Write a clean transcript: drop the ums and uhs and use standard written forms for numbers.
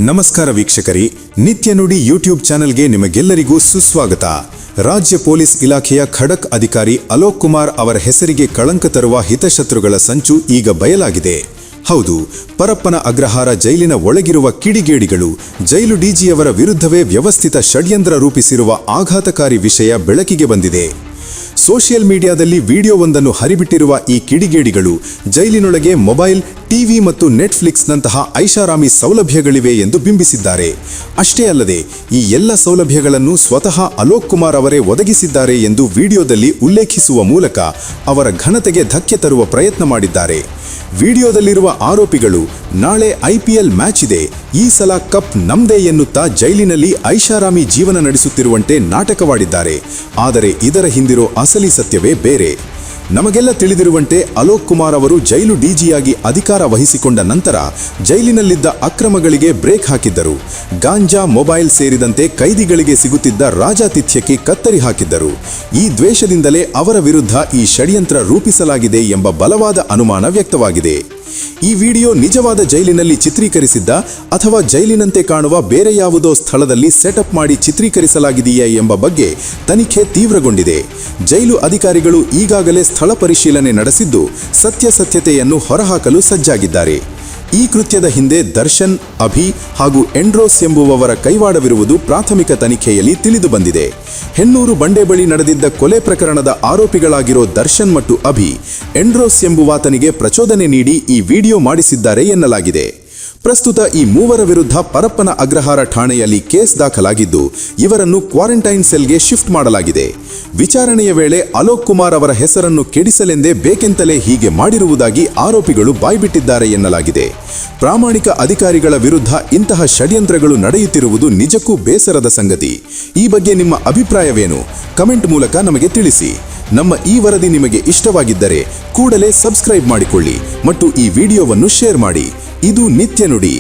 ನಮಸ್ಕಾರ ವೀಕ್ಷಕರೇ, ನಿತ್ಯ ನುಡಿ ಯೂಟ್ಯೂಬ್ ಚಾನೆಲ್ಗೆ ನಿಮಗೆಲ್ಲರಿಗೂ ಸುಸ್ವಾಗತ. ರಾಜ್ಯ ಪೊಲೀಸ್ ಇಲಾಖೆಯ ಖಡಕ್ ಅಧಿಕಾರಿ ಅಲೋಕ್ ಕುಮಾರ್ ಅವರ ಹೆಸರಿಗೆ ಕಳಂಕ ತರುವ ಹಿತಶತ್ರುಗಳ ಸಂಚು ಈಗ ಬಯಲಾಗಿದೆ. ಹೌದು, ಪರಪ್ಪನ ಅಗ್ರಹಾರ ಜೈಲಿನ ಒಳಗಿರುವ ಕಿಡಿಗೇಡಿಗಳು ಜೈಲು ಡಿಜಿಯವರ ವಿರುದ್ಧವೇ ವ್ಯವಸ್ಥಿತ ಷಡ್ಯಂತ್ರ ರೂಪಿಸಿರುವ ಆಘಾತಕಾರಿ ವಿಷಯ ಬೆಳಕಿಗೆ ಬಂದಿದೆ. ಸೋಷಿಯಲ್ ಮೀಡಿಯಾದಲ್ಲಿ ವಿಡಿಯೋವೊಂದನ್ನು ಹರಿಬಿಟ್ಟಿರುವ ಈ ಕಿಡಿಗೇಡಿಗಳು ಜೈಲಿನೊಳಗೆ ಮೊಬೈಲ್, ಟಿವಿ ಮತ್ತು ನೆಟ್ಫ್ಲಿಕ್ಸ್ನಂತಹ ಐಷಾರಾಮಿ ಸೌಲಭ್ಯಗಳಿವೆ ಎಂದು ಬಿಂಬಿಸಿದ್ದಾರೆ. ಅಷ್ಟೇ ಅಲ್ಲದೆ ಈ ಎಲ್ಲ ಸೌಲಭ್ಯಗಳನ್ನು ಸ್ವತಃ ಅಲೋಕ್ ಕುಮಾರ್ ಅವರೇ ಒದಗಿಸಿದ್ದಾರೆ ಎಂದು ವಿಡಿಯೋದಲ್ಲಿ ಉಲ್ಲೇಖಿಸುವ ಮೂಲಕ ಅವರ ಘನತೆಗೆ ಧಕ್ಕೆ ತರುವ ಪ್ರಯತ್ನ ಮಾಡಿದ್ದಾರೆ. ವಿಡಿಯೋದಲ್ಲಿರುವ ಆರೋಪಿಗಳು ನಾಳೆ IPL ಮ್ಯಾಚ್ ಇದೆ, ಈ ಸಲ ಕಪ್ ನಮ್ದೇ ಎನ್ನುತ್ತಾ ಜೈಲಿನಲ್ಲಿ ಐಷಾರಾಮಿ ಜೀವನ ನಡೆಸುತ್ತಿರುವಂತೆ ನಾಟಕವಾಡಿದ್ದಾರೆ. ಆದರೆ ಇದರ ಹಿಂದಿರೋ ಅಸಲಿ ಸತ್ಯವೇ ಬೇರೆ. ನಮಗೆಲ್ಲ ತಿಳಿದಿರುವಂತೆ ಅಲೋಕ್ ಕುಮಾರ್ ಅವರು ಜೈಲು ಡಿಜಿಯಾಗಿ ಅಧಿಕಾರ ವಹಿಸಿಕೊಂಡ ನಂತರ ಜೈಲಿನಲ್ಲಿದ್ದ ಅಕ್ರಮಗಳಿಗೆ ಬ್ರೇಕ್ ಹಾಕಿದ್ದರು. ಗಾಂಜಾ, ಮೊಬೈಲ್ ಸೇರಿದಂತೆ ಕೈದಿಗಳಿಗೆ ಸಿಗುತ್ತಿದ್ದ ರಾಜಾತಿಥ್ಯಕ್ಕೆ ಕತ್ತರಿ ಹಾಕಿದ್ದರು. ಈ ದ್ವೇಷದಿಂದಲೇ ಅವರ ವಿರುದ್ಧ ಈ ಷಡ್ಯಂತ್ರ ರೂಪಿಸಲಾಗಿದೆ ಎಂಬ ಬಲವಾದ ಅನುಮಾನ ವ್ಯಕ್ತವಾಗಿದೆ. ಈ ವಿಡಿಯೋ ನಿಜವಾದ ಜೈಲಿನಲ್ಲಿ ಚಿತ್ರೀಕರಿಸಿದ್ದ ಅಥವಾ ಜೈಲಿನಂತೆ ಕಾಣುವ ಬೇರೆ ಯಾವುದೋ ಸ್ಥಳದಲ್ಲಿ ಸೆಟಪ್ ಮಾಡಿ ಚಿತ್ರೀಕರಿಸಲಾಗಿದೆಯೇ ಎಂಬ ಬಗ್ಗೆ ತನಿಖೆ ತೀವ್ರಗೊಂಡಿದೆ. ಜೈಲು ಅಧಿಕಾರಿಗಳು ಈಗಾಗಲೇ ಸ್ಥಳ ಪರಿಶೀಲನೆ ನಡೆಸಿದ್ದು ಸತ್ಯಾಸತ್ಯತೆಯನ್ನು ಹೊರಹಾಕಲು ಸಜ್ಜಾಗಿದ್ದಾರೆ. ಈ ಕೃತ್ಯದ ಹಿಂದೆ ದರ್ಶನ್, ಅಭಿ ಹಾಗೂ ಎಂಡ್ರೋಸ್ ಎಂಬುವವರ ಕೈವಾಡವಿರುವುದು ಪ್ರಾಥಮಿಕ ತನಿಖೆಯಲ್ಲಿ ತಿಳಿದು ಬಂದಿದೆ. ಹೆಣ್ಣೂರು ಬಂಡೆ ಬಳಿ ನಡೆದಿದ್ದ ಕೊಲೆ ಪ್ರಕರಣದ ಆರೋಪಿಗಳಾಗಿರೋ ದರ್ಶನ್ ಮತ್ತು ಅಭಿ, ಎಂಡ್ರೋಸ್ ಎಂಬುವಾತನಿಗೆ ಪ್ರಚೋದನೆ ನೀಡಿ ಈ ವಿಡಿಯೋ ಮಾಡಿಸಿದ್ದಾರೆ ಎನ್ನಲಾಗಿದೆ. ಪ್ರಸ್ತುತ ಈ ಮೂವರ ವಿರುದ್ಧ ಪರಪ್ಪನ ಅಗ್ರಹಾರ ಠಾಣೆಯಲ್ಲಿ ಕೇಸ್ ದಾಖಲಾಗಿದ್ದು ಇವರನ್ನು ಕ್ವಾರಂಟೈನ್ ಸೆಲ್ಗೆ ಶಿಫ್ಟ್ ಮಾಡಲಾಗಿದೆ. ವಿಚಾರಣೆಯ ವೇಳೆ ಅಲೋಕ್ ಕುಮಾರ್ ಅವರ ಹೆಸರನ್ನು ಕೆಡಿಸಲೆಂದೇ ಬೇಕೆಂತಲೇ ಹೀಗೆ ಮಾಡಿರುವುದಾಗಿ ಆರೋಪಿಗಳು ಬಾಯ್ಬಿಟ್ಟಿದ್ದಾರೆ ಎನ್ನಲಾಗಿದೆ. ಪ್ರಾಮಾಣಿಕ ಅಧಿಕಾರಿಗಳ ವಿರುದ್ಧ ಇಂತಹ ಷಡ್ಯಂತ್ರಗಳು ನಡೆಯುತ್ತಿರುವುದು ನಿಜಕ್ಕೂ ಬೇಸರದ ಸಂಗತಿ. ಈ ಬಗ್ಗೆ ನಿಮ್ಮ ಅಭಿಪ್ರಾಯವೇನು? ಕಮೆಂಟ್ ಮೂಲಕ ನಮಗೆ ತಿಳಿಸಿ. ನಮ್ಮ ಈ ವರದಿ ನಿಮಗೆ ಇಷ್ಟವಾಗಿದ್ದರೆ ಕೂಡಲೇ ಸಬ್ಸ್ಕ್ರೈಬ್ ಮಾಡಿಕೊಳ್ಳಿ ಮತ್ತು ಈ ವಿಡಿಯೋವನ್ನು ಶೇರ್ ಮಾಡಿ. ಇದು ನಿತ್ಯ ನುಡಿ.